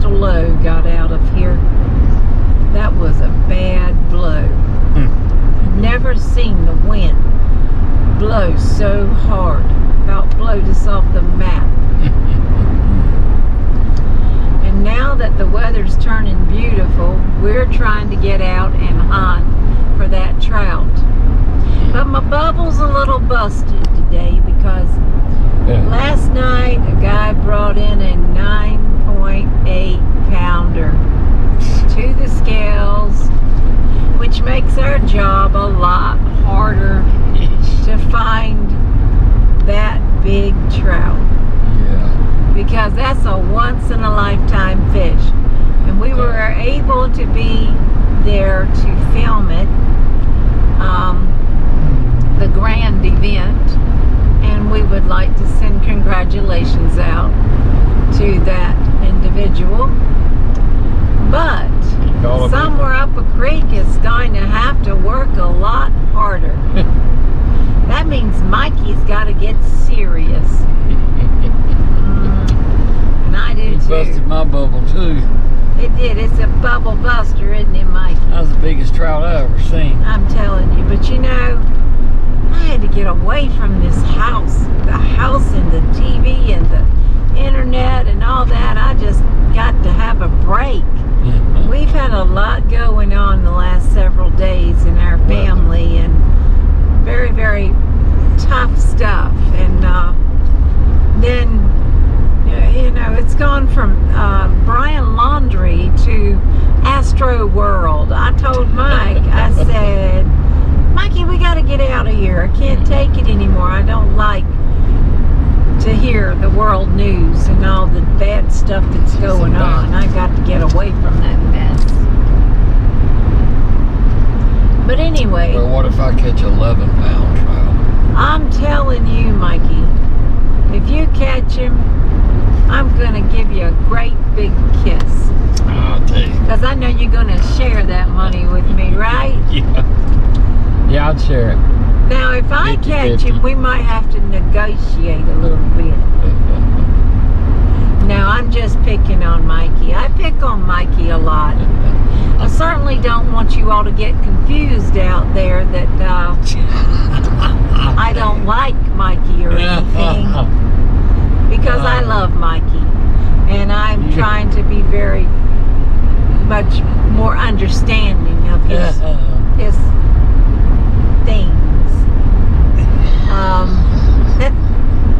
coastal low got out of here. That was a bad blow. I've never seen the wind blow so hard. About blowed us off the map. And now that the weather's turning beautiful, we're trying to get out and hunt for that trout. But my bubble's a little busted today because last night a guy brought in a 9.8 pounder to the scales, which makes our job a lot harder to find that big trout. Yeah. Because that's a once in a lifetime fish. And we were able to be there to film it, the grand event, and we would like to send congratulations out to that individual. But somewhere up a creek is going to have to work a lot harder. That means Mikey's got to get serious. And I do too. Busted my bubble too. It did. It's a bubble buster, isn't it, Mikey? That was the biggest trout I ever seen. I'm telling you. But you know, I had to get away from this house. The house and the TV and the internet and all that. I just got to have a break. We've had a lot going on the last several days in our family, and very, very tough stuff. And then, you know, it's gone from Brian Laundry to Astro World. I told Mike, I said, Mikey, we got to get out of here. I can't take it anymore. I don't like to hear the world news and all the bad stuff that's going on. I got to get away from that mess. But anyway. Well, what if I catch 11-pound trout? I'm telling you, Mikey, if you catch him, I'm going to give you a great big kiss. I'll tell you. Because I know you're going to share that money with me, right? Yeah. Yeah, I'd share it. Now, if I 50, catch 50. him, we might have to negotiate a little bit. Now, I'm just picking on Mikey. I pick on Mikey a lot. I certainly don't want you all to get confused out there that I don't like Mikey or anything. Because I love Mikey. And I'm trying to be very much more understanding of his things.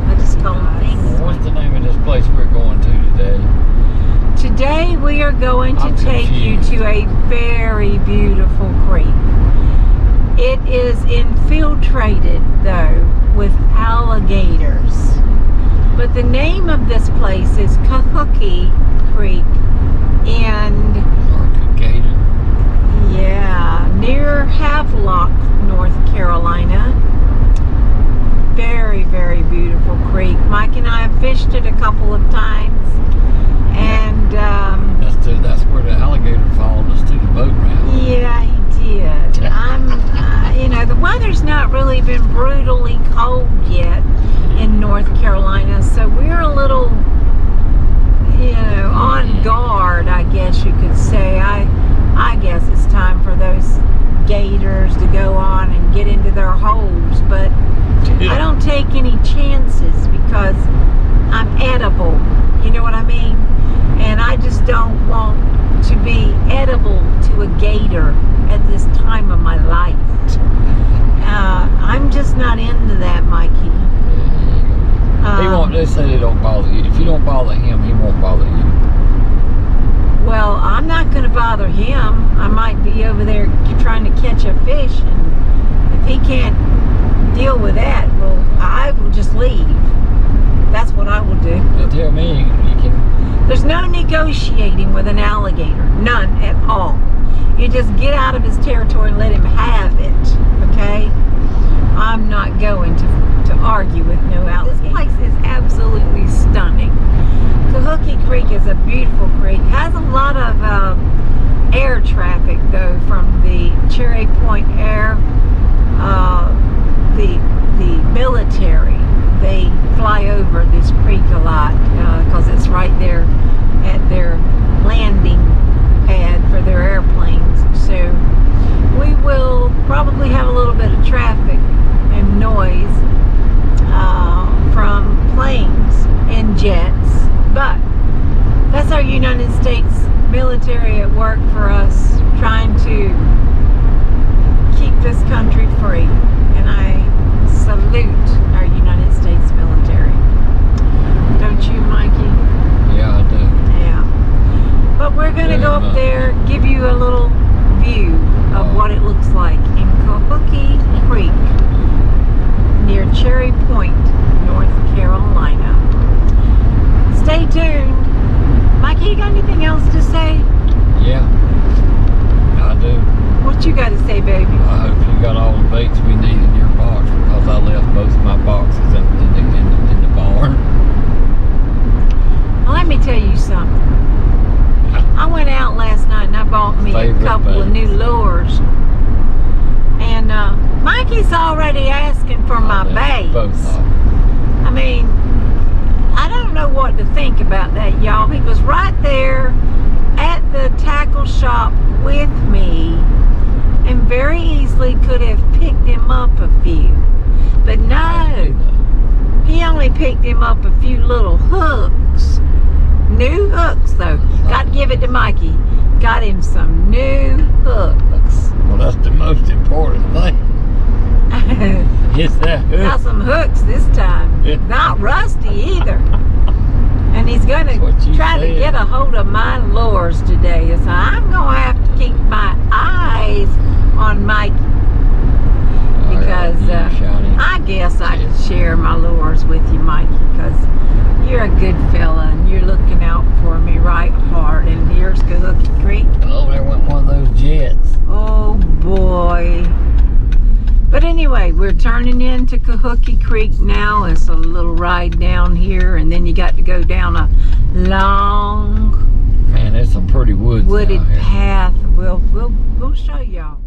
I just call them things. What's the name of this place we're going to today? Today we are going to take you to a very beautiful creek. It is infiltrated, though, with alligators. But the name of this place is Cahooque Creek, and near Havelock, North Carolina. Very, very beautiful creek. Mike and I have fished it a couple of times, and that's where the alligator followed us to the boat ramp. Yeah, he did. You know, the weather's not really been brutally cold yet in North Carolina, so we're a little, you know, on guard, I guess you could say. I guess it's time for those gators to go on and get into their holes, but I don't take any chances because I'm edible, you know what I mean? And I just don't want to be edible to a gator at this time of my life. I'm just not into that, Mikey. They say they don't bother you. If you don't bother him, he won't bother you. Well, I'm not going to bother him. I might be over there trying to catch a fish, and if he can't deal with that, well, I will just leave. That's what I will do. Now tell me, you can... There's no negotiating with an alligator. None at all. You just get out of his territory and let him have it, okay? I'm not going to argue with no alligator. This place is absolutely stunning. Cahooque Creek is a beautiful creek. It has a lot of air traffic, though, from the Cherry Point Air, the military. They fly over this creek a lot because it's right there at their But that's our United States military at work for us, trying to keep this country free. And I salute our United States military. Don't you, Mikey? Yeah, I do. Yeah. But we're going to go up there, give you a little view of what it looks like in Cahooque Creek near Cherry Point, North Carolina. Stay tuned. Mikey, you got anything else to say? Yeah, I do. What you got to say, baby? I hope you got all the baits we need in your box, because I left both of my boxes in the barn. Well, let me tell you something. I went out last night and I bought me a couple of new lures. And Mikey's already asking for my baits. Both of them. I mean, I don't know what to think about that, y'all. He was right there at the tackle shop with me and very easily could have picked him up a few. But no, he only picked him up a few little hooks. New hooks, though. Got to give it to Mikey. Got him some new hooks. Well, that's the most important thing. It's that hook. Got some hooks this time. Not rusty either. And he's going to try to get a hold of my lures today. So I'm going to have to keep my eyes on Mikey. Because I guess I can share my lures with you, Mikey. Because you're a good fella and you're looking out for me right hard. And here's Cahooque Creek. Oh, there went one of those jets. Oh boy. But anyway, we're turning into Cahooque Creek now. It's a little ride down here, and then you got to go down a long, man, there's some pretty wooded path. We'll show y'all.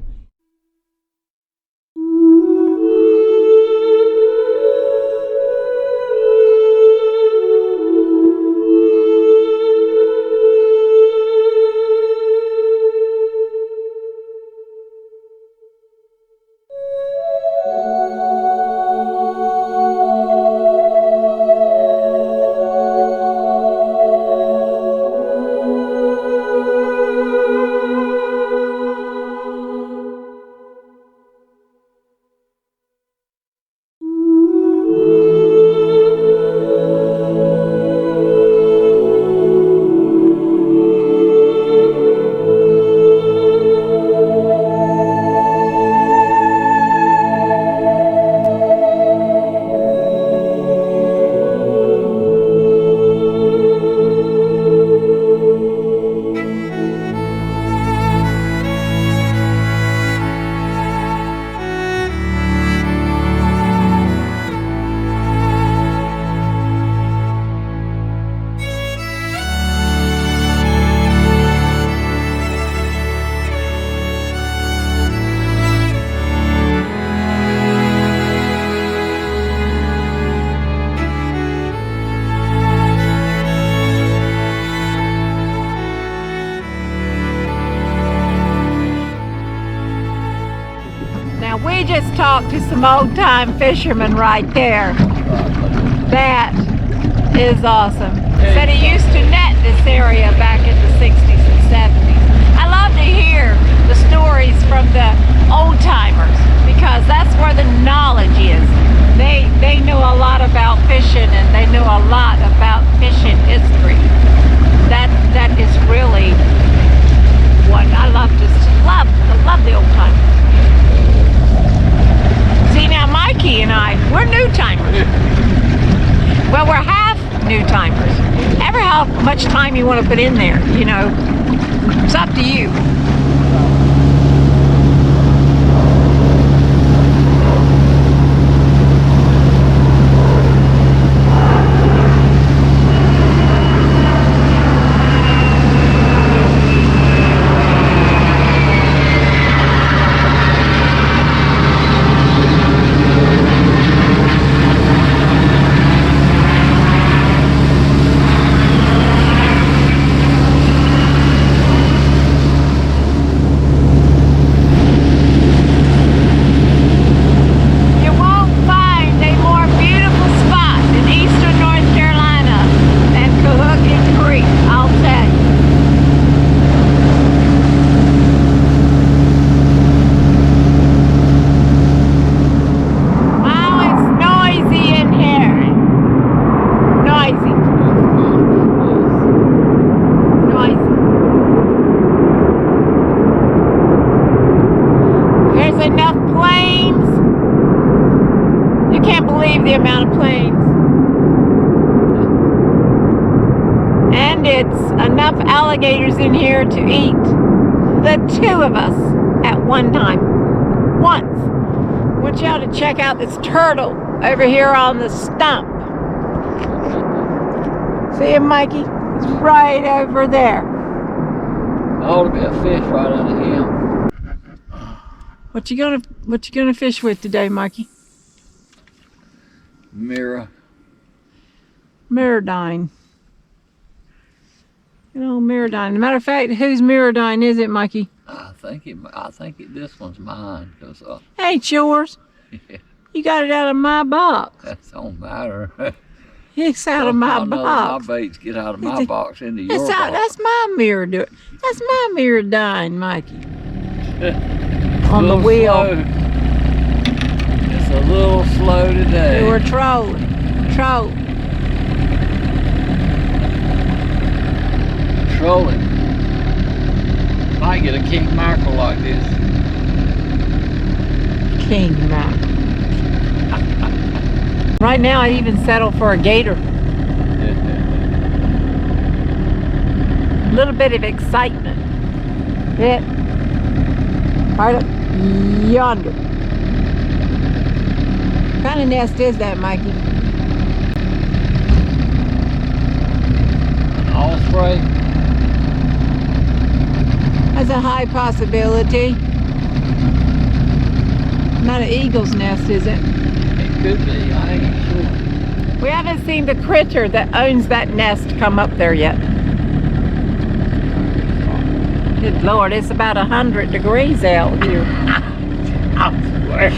We just talked to some old-time fishermen right there. That is awesome. Said he used to net this area back in the 60s and 70s. I love to hear the stories from the old-timers because that's where the knowledge is. They know a lot about fishing and they know a lot about fishing history. That is really what I love. I love the old-timers. See, now Mikey and I, we're new timers. Well, we're half new timers. Ever how much time you want to put in there, you know, it's up to you. And it's enough alligators in here to eat the two of us at one time. Once. I want y'all to check out this turtle over here on the stump. See him, Mikey? He's right over there. Ought to be a fish right under him. What you gonna fish with today, Mikey? Mirrodine. You know, Mirrodine. As a matter of fact, whose Mirrodine is it, Mikey? I think this one's mine. Cause, Ain't yours. yeah, You got it out of my box. that don't matter. It's out of my box. My baits get out of my box into your box. That's my That's my Mirrodine, Mikey. On the wheel. Slow. It's a little slow today. We're trolling. Trolling. Might get a king mackerel like this. King mackerel. Right now, I'd even settle for a gator. A little bit of excitement. Yeah. Right up yonder. What kind of nest is that, Mikey? An osprey. That's a high possibility. Not an eagle's nest, is it? It could be. I ain't sure. We haven't seen the critter that owns that nest come up there yet. Good Lord, it's about 100 degrees out here. I swear.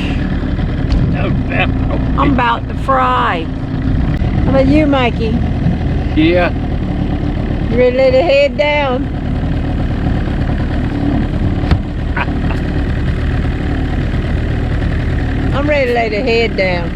No doubt. I'm about to fry. How about you, Mikey? Yeah. You ready to lay the head down? I'm ready to lay the head down.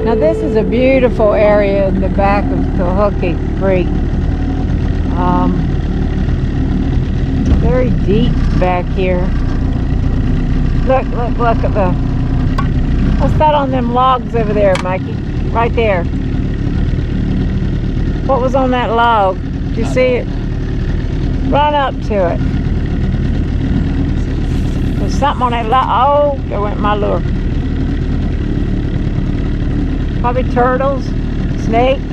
Now this is a beautiful area in the back of Cahooque Creek. Very deep back here. Look at the... What's that on them logs over there, Mikey? Right there. What was on that log? Did you see it? Run up to it. There's something on that log. Oh, there went my lure. Probably turtles, snakes.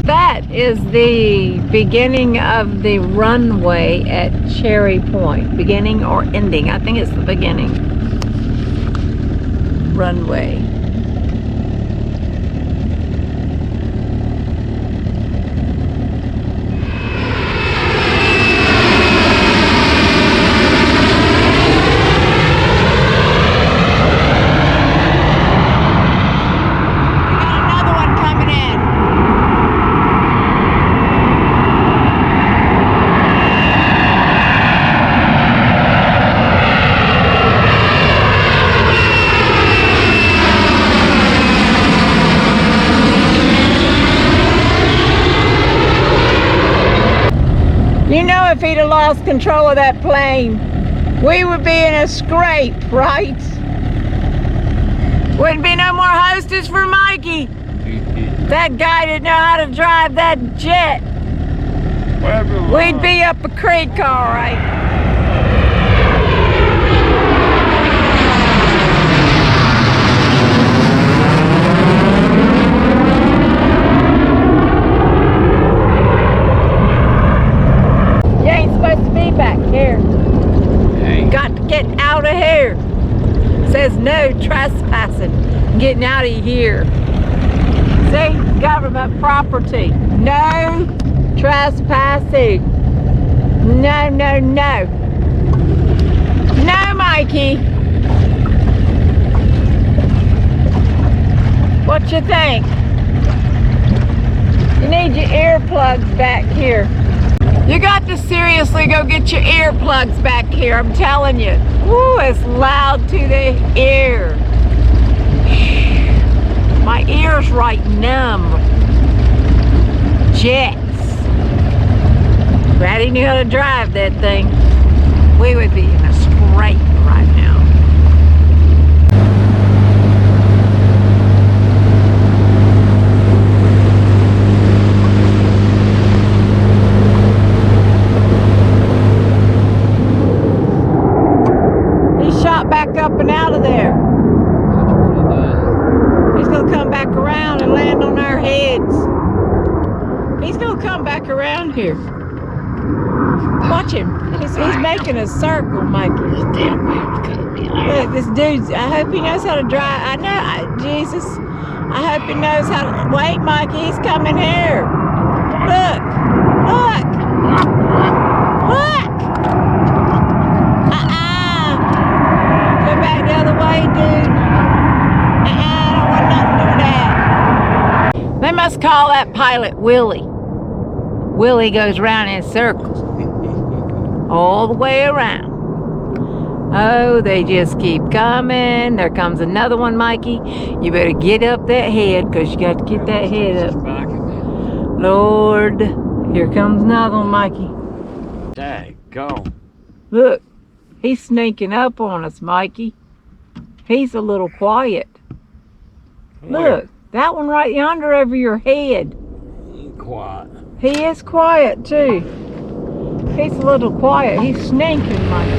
That is the beginning of the runway at Cherry Point. Beginning or ending? I think it's the beginning. Runway. You know, if he'd have lost control of that plane, we would be in a scrape, right? Wouldn't be no more hostess for Mikey. That guy didn't know how to drive that jet. We'd be up a creek, all right. Back here. Hey. Got to get out of here. Says no trespassing. Getting out of here. See? Government property. No trespassing. No, no, no. No, Mikey. What you think? You need your earplugs back here. You got to seriously go get your earplugs back here, I'm telling you. Woo, it's loud to the ear. My ear's right numb. Jets. Ratty knew how to drive that thing. We would be in a scrape right now. He shot back up and out of there. He's gonna come back around and land on our heads. He's gonna come back around here. Watch him. He's making a circle, Mikey. Look, this dude's, I hope he knows how to drive. I know, Jesus. I hope he knows how to, wait, Mikey, he's coming here. Look, look, look. Go back the other way, dude. I don't want nothing to do with that. They must call that pilot Willie. Willie goes around in circles. All the way around. Oh, they just keep coming. There comes another one, Mikey. You better get up that head because you got to get that head up. Lord, here comes another one, Mikey. Daggone. Look, he's sneaking up on us, Mikey. He's a little quiet. Look, that one right yonder over your head. Quiet. He is quiet too. He's a little quiet. He's sneaking, Mikey.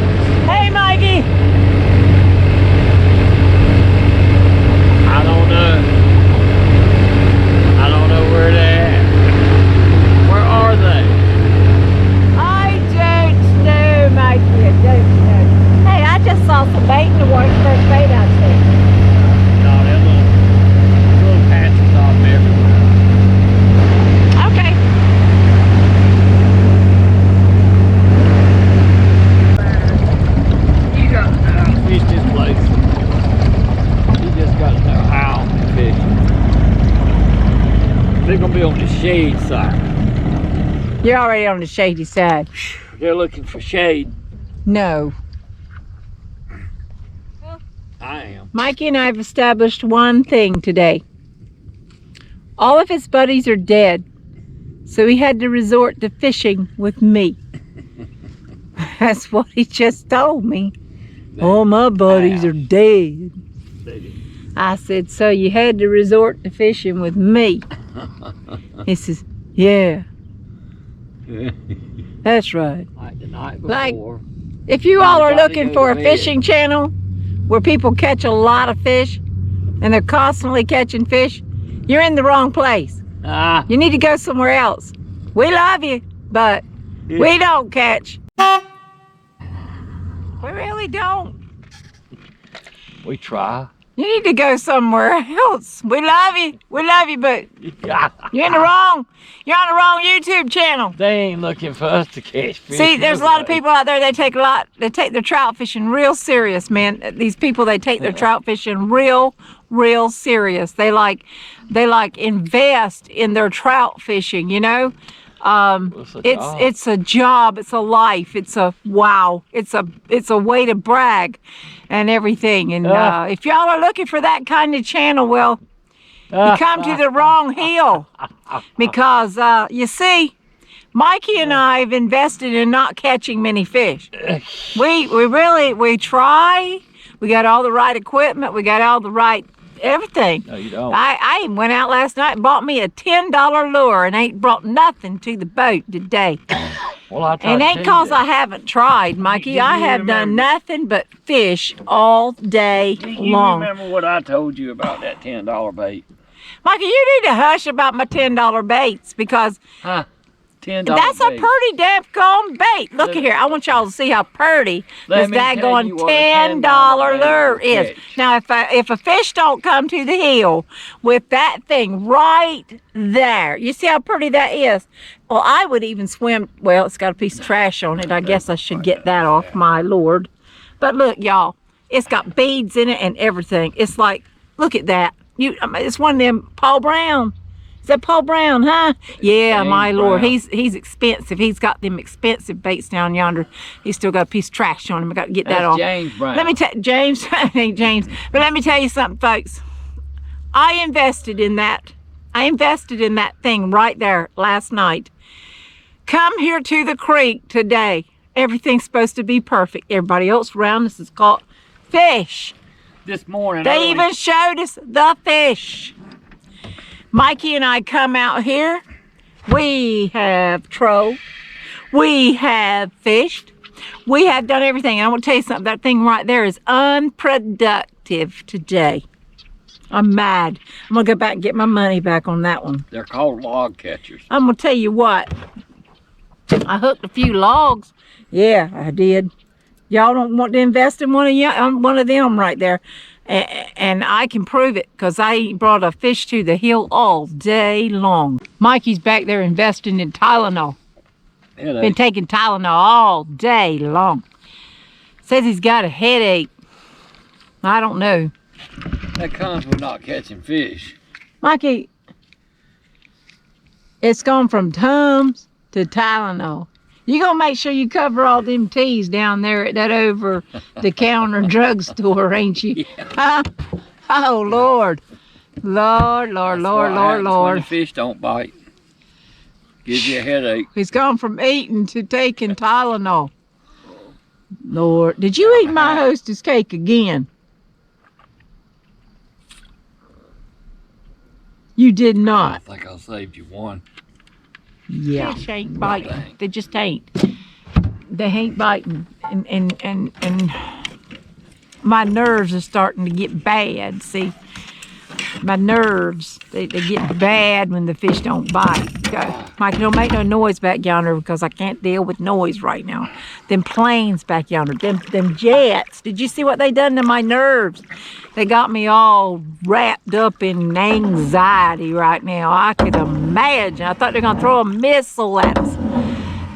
Hey, Mikey! I don't know. I don't know where they're at. Where are they? I don't know, Mikey. I don't know. Hey, I just saw some bait in the water. First bait out there. No, they're little patches off everywhere. Okay. You got to know how to fish this place. You just got to know how to fish. They're going to be on the shade side. You're already on the shady side. They're looking for shade. No. I am. Mikey and I have established one thing today. All of his buddies are dead, so he had to resort to fishing with me. That's what he just told me. All my buddies are dead. I said, so you had to resort to fishing with me. He says, yeah. That's right. Like the night Like, before. if you all are looking for a fishing channel where people catch a lot of fish and they're constantly catching fish, you're in the wrong place. You need to go somewhere else. We love you, but we don't catch. We really don't. We try. You need to go somewhere else. We love you, but you're on the wrong YouTube channel. They ain't looking for us to catch fish. See, there's a lot of people out there, they take their trout fishing real serious, man. These people, they take their trout fishing real serious. They like invest in their trout fishing, you know? It's a job, it's a life, it's a wow, it's a way to brag and everything. And if y'all are looking for that kind of channel, well, you come to the wrong hill. Because you see, Mikey and I have invested in not catching many fish. We try. We got all the right equipment. We got all the right everything. No, you don't. I even went out last night and bought me a $10 lure and ain't brought nothing to the boat today. Well, I tried And to ain't tell you cause that. I haven't tried, Mikey. I have done nothing but fish all day long. You remember what I told you about that $10 bait? Mikey, you need to hush about my $10 baits because $10 that's bait. a pretty daggone bait. Look here, I want y'all to see how pretty this daggone $10 lure is. Now, if a fish don't come to the hill with that thing right there, you see how pretty that is? Well, I would even swim. Well, it's got a piece of trash on it. I guess I should get that off, my lord. But look, y'all, it's got beads in it and everything. It's like, look at that. It's one of them Paul Brown. Is that Paul Brown, huh? Yeah, my Lord. He's expensive. He's got them expensive baits down yonder. He's still got a piece of trash on him. I got to get that off. James Brown. Let me tell James, ain't James. But let me tell you something, folks. I invested in that. I invested in that thing right there last night. Come here to the creek today. Everything's supposed to be perfect. Everybody else around us has caught fish. This morning. They even showed us the fish. Mikey and I come out here. We have trolled. We have fished. We have done everything. And I want to tell you something. That thing right there is unproductive today. I'm mad. I'm going to go back and get my money back on that one. They're called log catchers. I'm going to tell you what. I hooked a few logs. Yeah, I did. Y'all don't want to invest in one of them right there. And I can prove it because I brought a fish to the hill all day long. Mikey's back there investing in Tylenol. Been taking Tylenol all day long. Says he's got a headache. I don't know. That comes with not catching fish. Mikey, it's gone from Tums to Tylenol. You gonna make sure you cover all them T's down there at that over-the-counter drugstore, ain't you? Yeah. Huh? Oh, Lord. Lord. When the fish don't bite. Gives you a headache. He's gone from eating to taking Tylenol. Lord. Did you eat my hostess cake again? You did not. I think I saved you one. Yeah. Fish ain't biting. They just ain't. They ain't biting. And my nerves are starting to get bad. See, my nerves, they get bad when the fish don't bite. Mikey, don't make no noise back yonder because I can't deal with noise right now. Them planes back yonder, them jets. Did you see what they done to my nerves? They got me all wrapped up in anxiety right now. I could imagine. I thought they were going to throw a missile at us.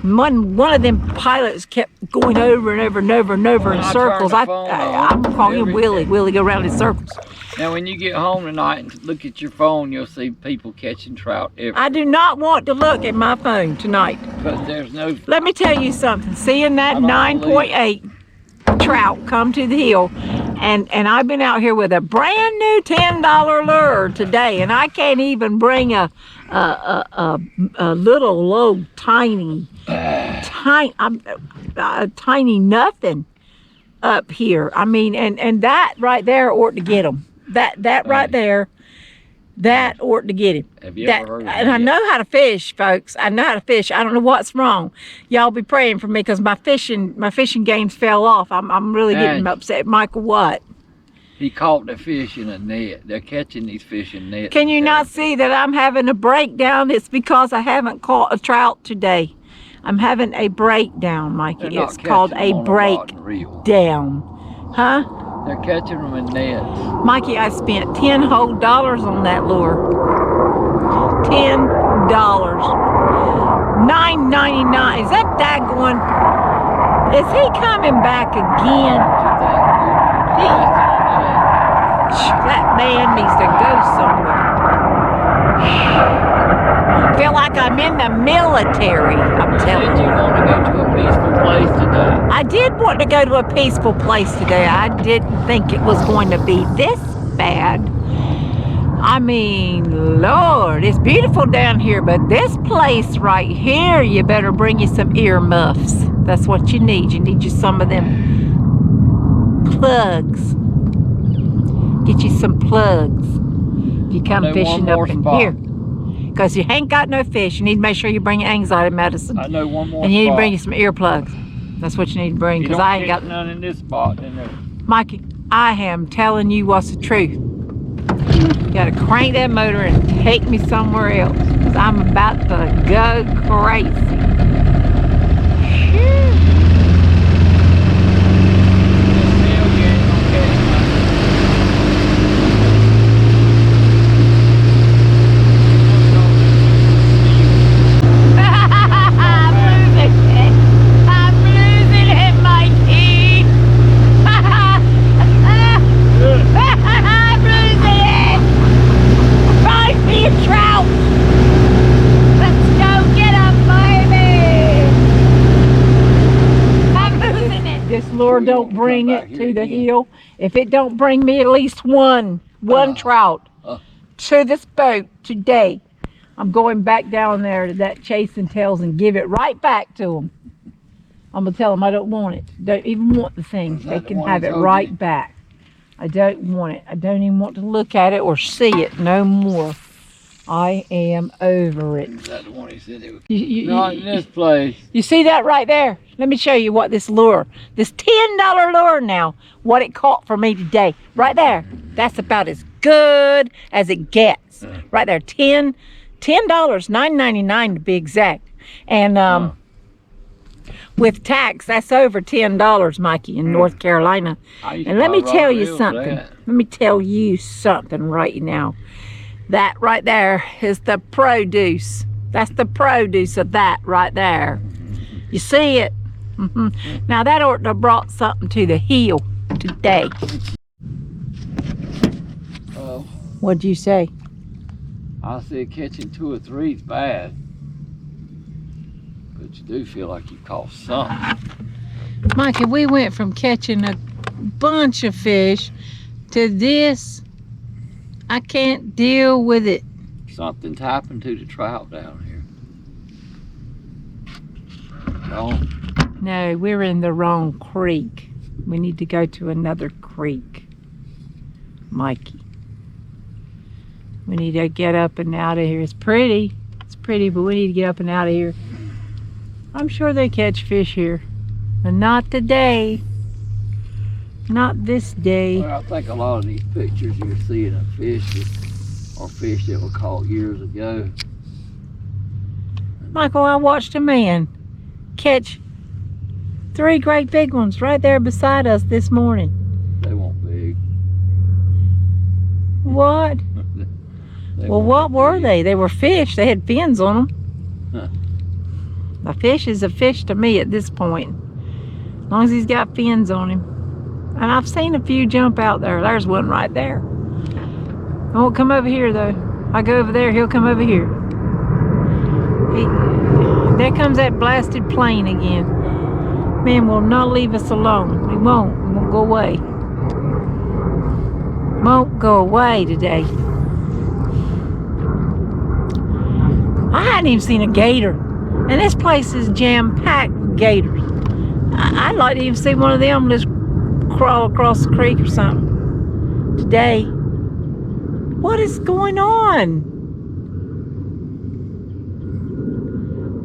One of them pilots kept going over and over and over and over in circles. I'm calling him Willie. Willie go around in circles. Now, when you get home tonight and look at your phone, you'll see people catching trout everywhere. I do not want to look at my phone tonight. But there's no... Let me tell you something. Seeing that 9.8 trout come to the hill, and I've been out here with a brand new $10 lure today, and I can't even bring a little low tiny nothing up here. I mean, and that right there ought to get them. That right there, that ought to get him. Have you ever heard of And I know how to fish, folks. I know how to fish. I don't know what's wrong. Y'all be praying for me because my fishing games fell off. I'm really getting upset. Michael, what? He caught the fish in a net. They're catching these fish in nets. Can you not see that I'm having a breakdown? It's because I haven't caught a trout today. I'm having a breakdown, Mikey. It's called a breakdown. Huh? They're catching them in nets. Mikey, I spent $10 whole on that lure. $10. $9.99. Is that daggone? Is he coming back again? That man needs to go somewhere. Feel like I'm in the military, I'm telling you. Did you want to go to a peaceful place today? I did want to go to a peaceful place today. I didn't think it was going to be this bad. I mean, Lord, it's beautiful down here, but this place right here, you better bring you some earmuffs. That's what you need. You need you some of them plugs. Get you some plugs. If you come fishing up in here. Because you ain't got no fish. You need to make sure you bring your anxiety medicine. I know one more And you need to bring you some earplugs. That's what you need to bring. Because I ain't got none in this spot. Mikey, I am telling you what's the truth. You gotta crank that motor and take me somewhere else. Because I'm about to go crazy. bring back it here to the again. hill, if it don't bring me at least one trout to this boat today, I'm going back down there to that chasing tails and give it right back to them. I'm gonna tell them I don't want it. Don't even want the thing. They can have it right back. I don't want it. I don't even want to look at it or see it no more. I am over it. Is that the one he said it was? Not in this place. You see that right there? Let me show you what this lure, this $10 lure now, what it caught for me today. Right there. That's about as good as it gets. Right there. $10, $9.99 to be exact. And with tax, that's over $10, Mikey, in North Carolina. And let me tell you something. Let me tell you something right now. That right there is the produce. That's the produce of that right there. You see it? Now that ought to have brought something to the hill today. What'd you say? I said catching 2 or 3 is bad. But you do feel like you caught something. Mikey, we went from catching a bunch of fish to this. I can't deal with it. Something's happened to the trout down here. No. No, we're in the wrong creek. We need to go to another creek, Mikey. We need to get up and out of here. It's pretty, but we need to get up and out of here. I'm sure they catch fish here, but not today. Not this day. Well, I think a lot of these pictures you're seeing of fish are fish that were caught years ago. Michael, I watched a man catch 3 great big ones right there beside us this morning. They weren't big. What? Well, what were they? They were fish. They had fins on them. A fish is a fish to me at this point, as long as he's got fins on him. And I've seen a few jump out there. There's one right there. He won't come over here though. I go over there, he'll come over here. There comes that blasted plane again. Man will not leave us alone. He won't. He won't go away. Won't go away today. I hadn't even seen a gator. And this place is jam-packed with gators. I'd like to even see one of them just crawl across the creek or something today. What is going on?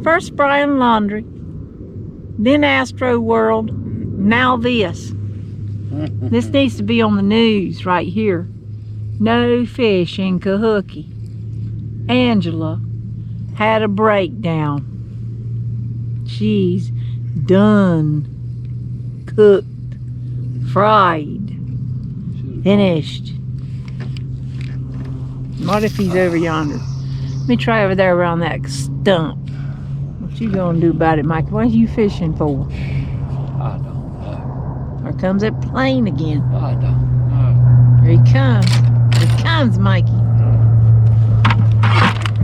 First Brian Laundry, then Astro World, now this. This needs to be on the news right here. No fish in Cahooque. Angela had a breakdown. She's done, cooked, fried, finished. What if he's over yonder? Let me try over there around that stump. What you gonna do about it, Mike? What are you fishing for? I don't know. Here comes that plane again. I don't know. Here he comes. Here he comes, Mikey.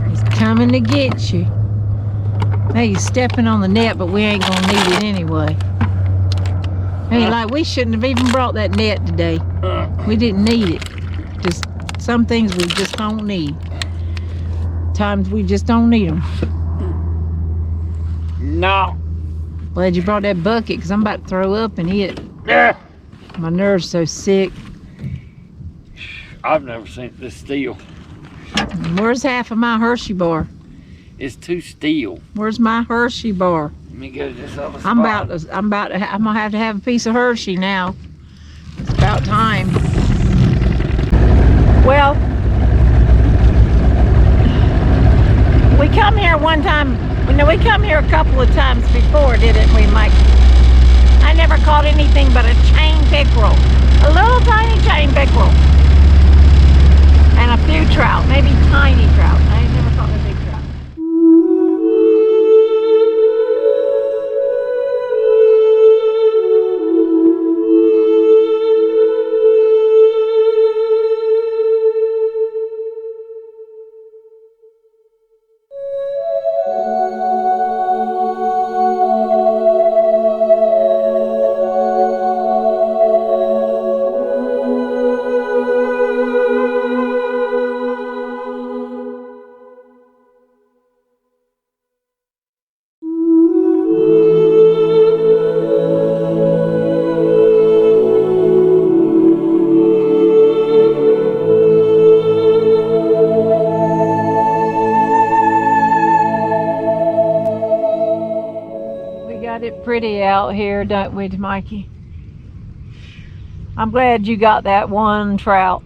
He's coming to get you. Hey, he's stepping on the net, but we ain't gonna need it anyway. Hey, like we shouldn't have even brought that net today. We didn't need it. Just some things we just don't need. Times we just don't need them. No. Glad you brought that bucket, because I'm about to throw up and eat it. My nerves so sick. I've never seen this steel. Where's half of my Hershey bar? It's too steel. Where's my Hershey bar? Let me go to this other spot. I'm gonna have to have a piece of Hershey now. It's about time. Well, we come here one time. We come here a couple of times before, didn't we, Mike? I never caught anything but a chain pickerel, a little tiny chain pickerel, and a few trout, maybe tiny trout. I ain't never caught a big trout. pretty out here, don't we, Mikey? I'm glad you got that one trout.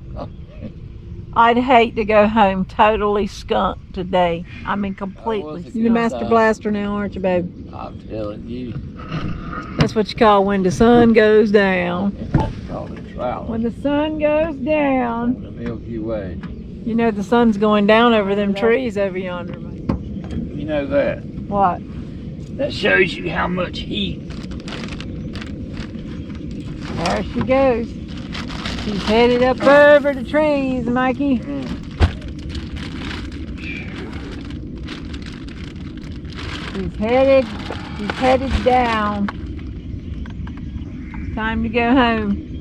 I'd hate to go home totally skunked today. I mean, completely. You're the master blaster now, aren't you, babe? I'm telling you. That's what you call when the sun goes down. That's called a trout. When the sun goes down. On the Milky Way. You know the sun's going down over them trees over yonder. You know that. What? That shows you how much heat. There she goes. She's headed up over the trees, Mikey. She's headed down. Time to go home.